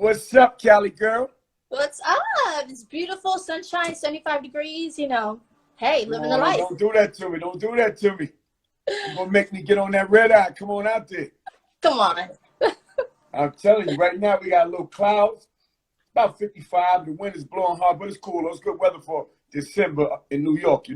What's up, Cali girl? What's up? It's beautiful, sunshine, 75 degrees, Hey, Come living the on, life. don't do that to me. Don't do that to me. You're going to make me get on that red eye. Come on out there. Come on. I'm telling you, right now we got a little clouds. About 55. The wind is blowing hard, but it's cool. It's good weather for December in New York,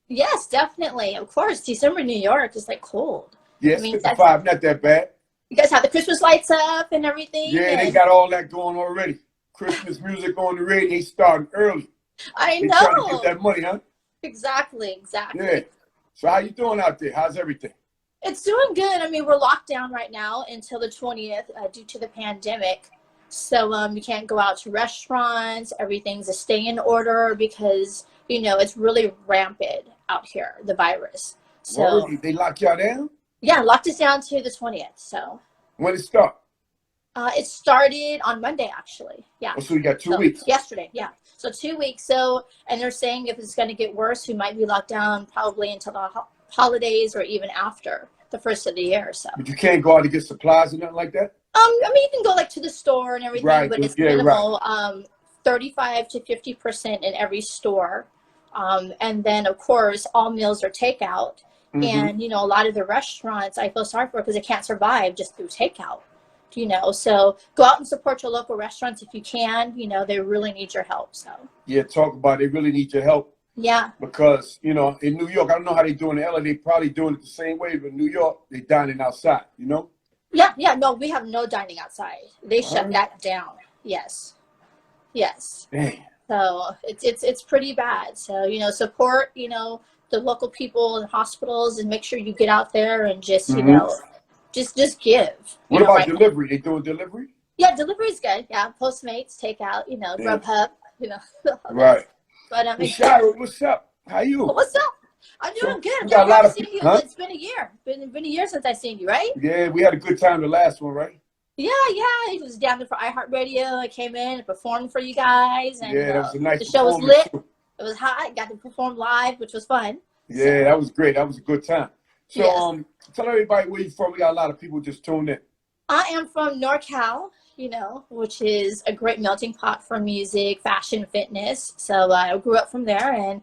Yes, definitely. Of course, December, New York is like cold. Yeah, it's 55, not that bad. You guys have the Christmas lights up and everything? Yeah, they got all that going already. Christmas music on the radio, they starting early. I They know. trying to get that money, huh? Exactly. Yeah. So how you doing out there? How's everything? It's doing good. I mean, we're locked down right now until the 20th due to the pandemic. So you can't go out to restaurants. Everything's a stay in order because, it's really rampant out here, the virus. So they lock y'all down? Yeah, locked us down to the 20th. So When it start? It started on Monday, actually. Yeah. Oh, so we got 2 weeks. Yesterday, yeah. So 2 weeks. So, and they're saying if it's going to get worse, we might be locked down probably until the holidays or even after the first of the year. So. But you can't go out to get supplies or nothing like that? I mean, you can go like to the store and everything, right, but it's yeah, minimal. 35 to 50% in every store. And then, of course, all meals are takeout. Mm-hmm. And, a lot of the restaurants I feel sorry for because they can't survive just through takeout. So go out and support your local restaurants if you can. They really need your help. So yeah, talk about it. They really need your help. Yeah. Because, in New York, I don't know how they do in LA. They probably doing it the same way, but in New York, they dining outside, Yeah, no, we have no dining outside. They shut that down. Yes. Damn. So it's pretty bad. So, support, the local people and hospitals and make sure you get out there and just, just give. What about delivery? They doing delivery? Yeah, delivery's good. Yeah, Postmates, takeout, Grubhub, Right. But SHYRA, what's up? How you? What's up? I'm doing good. Got a lot of people, huh? It's been a year. Been a year since I seen you, right? Yeah, we had a good time the last one, right? Yeah. It was down there for iHeartRadio. I came in and performed for you guys, and that was a nice. The show was lit. Too. It was hot. Got to perform live, which was fun. Yeah, that was great. That was a good time. So, tell everybody where you're from. We got a lot of people just tuned in. I am from NorCal, which is a great melting pot for music, fashion, fitness. So I grew up from there and,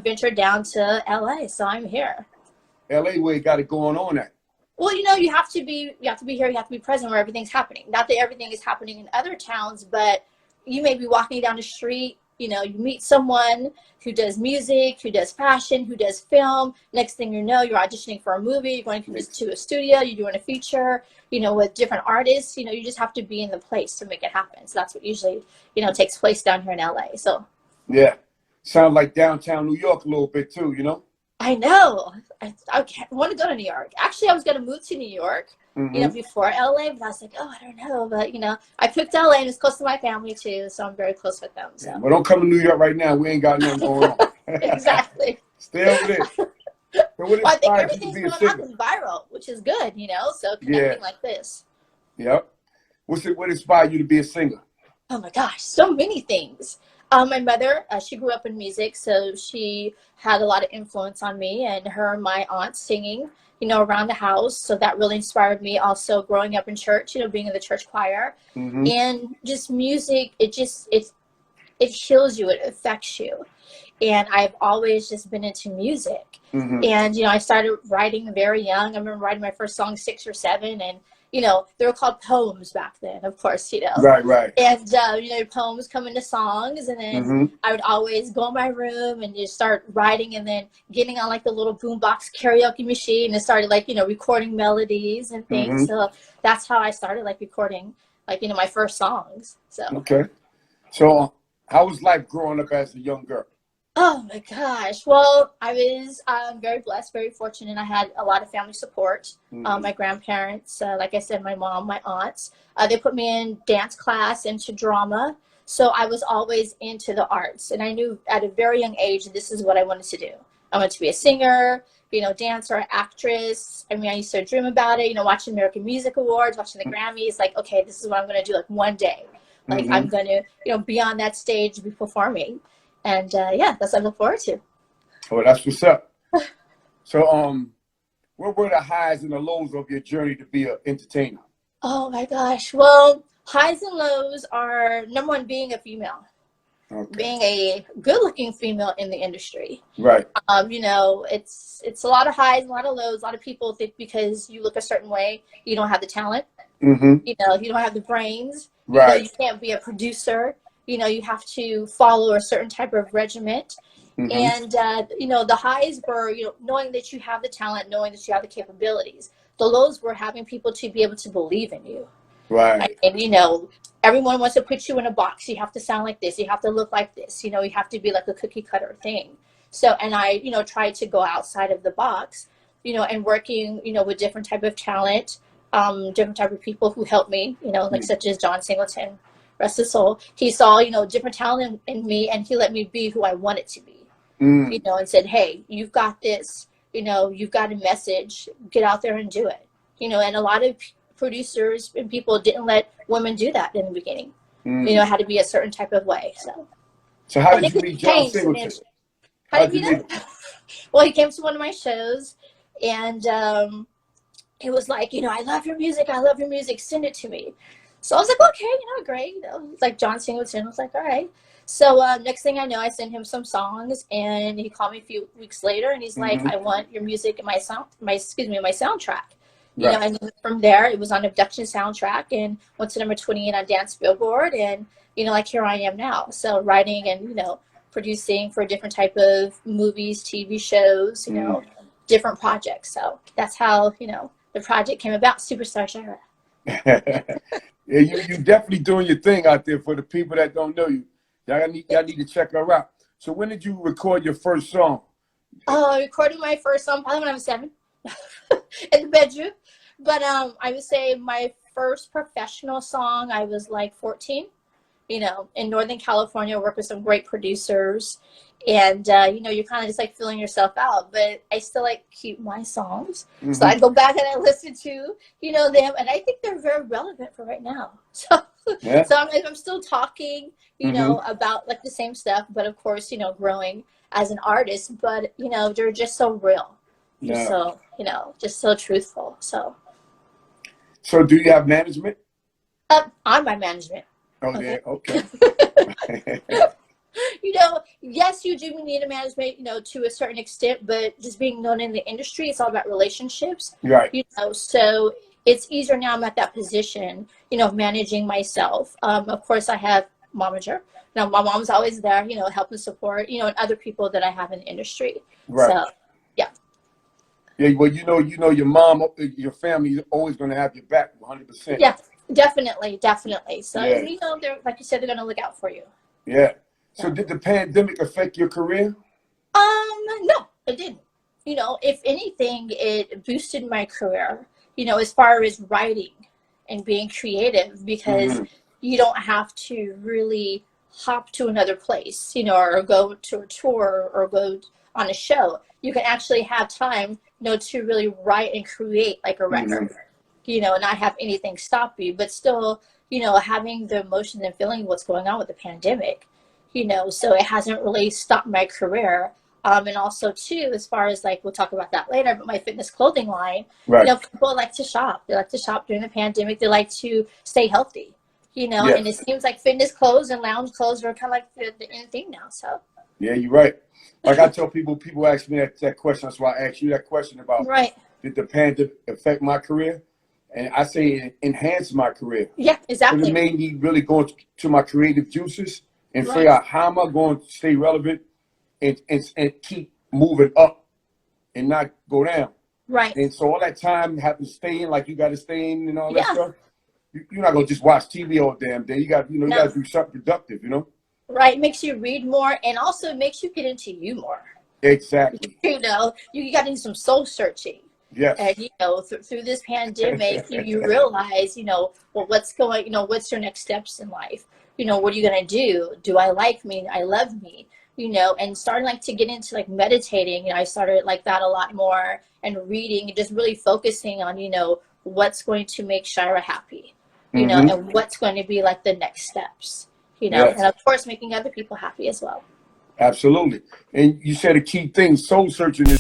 ventured down to LA. So I'm here. LA, where you got it going on at? Well, you have to be here. You have to be present where everything's happening. Not that everything is happening in other towns, but you may be walking down the street. You meet someone who does music, who does fashion, who does film. Next thing you know, you're auditioning for a movie. You're going to a studio. You're doing a feature, with different artists. You just have to be in the place to make it happen. So that's what usually, takes place down here in LA. So. Yeah. Sounds like downtown New York a little bit too, I know. I want to go to New York. Actually, I was going to move to New York. Before LA, but I was like, I don't know. But, I picked LA and it's close to my family too. So I'm very close with them. So. Well, don't come to New York right now. We ain't got nothing going on. Exactly. Stay over there. I think everything's going to happen viral, which is good, so connecting like this. Yep. What inspired you to be a singer? Oh my gosh, so many things. My mother, she grew up in music, so she had a lot of influence on me, and her and my aunt singing, around the house. So that really inspired me. Also growing up in church, being in the church choir, and just music, it heals you, it affects you. And I've always just been into music. And, I started writing very young. I remember writing my first song 6 or 7, and they were called poems back then, of course, Right. And, poems come into songs, and then I would always go in my room and just start writing, and then getting on like the little boombox karaoke machine and started recording melodies and things. So that's how I started recording my first songs. So. Okay. So how was life growing up as a young girl? Oh my gosh. Well, I was very blessed, very fortunate. I had a lot of family support. My grandparents, like I said, my mom, my aunts, they put me in dance class, into drama. So I was always into the arts. And I knew at a very young age, this is what I wanted to do. I wanted to be a singer, dancer, actress. I mean, I used to dream about it, watching American Music Awards, watching the Grammys, okay, this is what I'm going to do one day. I'm going to, be on that stage, be performing. And that's what I look forward to. Oh, that's what's up. So, what were the highs and the lows of your journey to be an entertainer? Oh my gosh. Well, Highs and lows are, number one, being a female. Okay. Being a good-looking female in the industry. Right. You know, it's a lot of highs, a lot of lows. A lot of people think because you look a certain way, you don't have the talent. Mm-hmm. You know, you don't have the brains. Right. You know, you can't be a producer. You know, you have to follow a certain type of regiment. Mm-hmm. And, you know, the highs were, you know, knowing that you have the talent, knowing that you have the capabilities. The lows were having people to be able to believe in you. Right. And, you know, everyone wants to put you in a box. You have to sound like this. You have to look like this. You know, you have to be like a cookie cutter thing. So, and I, you know, tried to go outside of the box, you know, and working, you know, with different type of talent, different type of people who helped me, you know, like such as John Singleton, rest his soul. He saw, you know, different talent in me, and he let me be who I wanted to be, you know, and said, hey, you've got this, you know, you've got a message, get out there and do it, you know. And a lot of producers and people didn't let women do that in the beginning. You know, it had to be a certain type of way. So how did you meet John Singleton? How did you meet him? Well, he came to one of my shows, and it was like, you know, I love your music, send it to me. So I was like, okay, you know, great. You know, it's like John Singleton. I was like, all right. So next thing I know, I sent him some songs, and he called me a few weeks later, and he's like, I want your music in my soundtrack. You know, and from there, it was on Abduction soundtrack and went to number 28 on Dance Billboard. And, you know, like here I am now. So writing and, you know, producing for different type of movies, TV shows, you know, different projects. So that's how, you know, the project came about, Superstar SHYRA. Yeah, you definitely doing your thing out there. For the people that don't know you, y'all need to check her out. So when did you record your first song? Oh, recording my first song probably when I was 7 in the bedroom. But I would say my first professional song, I was like 14, you know, in Northern California. I worked with some great producers, and, you know, you're kind of just like filling yourself out, but I still like keep my songs. So I go back and I listen to, you know, them, and I think they're very relevant for right now. So, so I'm still talking, you know, about like the same stuff, but of course, you know, growing as an artist, but, you know, they're just so real. Just so, you know, just so truthful. So do you have management? I'm my management. Oh, yeah, okay. You know, yes, you do need a management, you know, to a certain extent, but just being known in the industry, it's all about relationships. Right. You know, so it's easier now. I'm at that position, you know, managing myself. Of course, I have momager. You know, my mom's always there, you know, helping support, you know, and other people that I have in the industry. Right. So, yeah. Yeah, well, you know, your mom, your family is always going to have your back 100%. Yeah, definitely. So, yeah. You know, they're, like you said, they're going to look out for you. Yeah. So did the pandemic affect your career? No, it didn't. You know, if anything, it boosted my career, you know, as far as writing and being creative, because you don't have to really hop to another place, you know, or go to a tour or go on a show. You can actually have time, you know, to really write and create like a record, you know, and not have anything stop you, but still, you know, having the emotions and feeling what's going on with the pandemic, you know, so it hasn't really stopped my career. And also too, as far as like, we'll talk about that later, but my fitness clothing line, you know, people like to shop. They like to shop during the pandemic. They like to stay healthy, you know, and it seems like fitness clothes and lounge clothes are kind of like the in thing now. So. Yeah, you're right. Like I tell people ask me that question. That's why I asked you that question about did the pandemic affect my career? And I say it enhanced my career. Yeah, exactly. It made me really go to my creative juices and figure out how am I going to stay relevant and keep moving up and not go down. Right. And so all that time you have to stay in, like you got to stay in and all that stuff. You're not going to just watch TV all damn day. You got, you know, you got to do something productive, you know? Right. It makes you read more, and also makes you get into you more. Exactly. You know, you got to do some soul searching. Yes. And, you know, through this pandemic, you realize, you know, well, what's your next steps in life? You know, what are you going to do? Do I like me? I love me, you know, and starting like to get into like meditating. You know, I started like that a lot more, and reading and just really focusing on, you know, what's going to make SHYRA happy, you know, and what's going to be like the next steps, you know, and of course making other people happy as well. Absolutely. And you said a key thing, soul searching is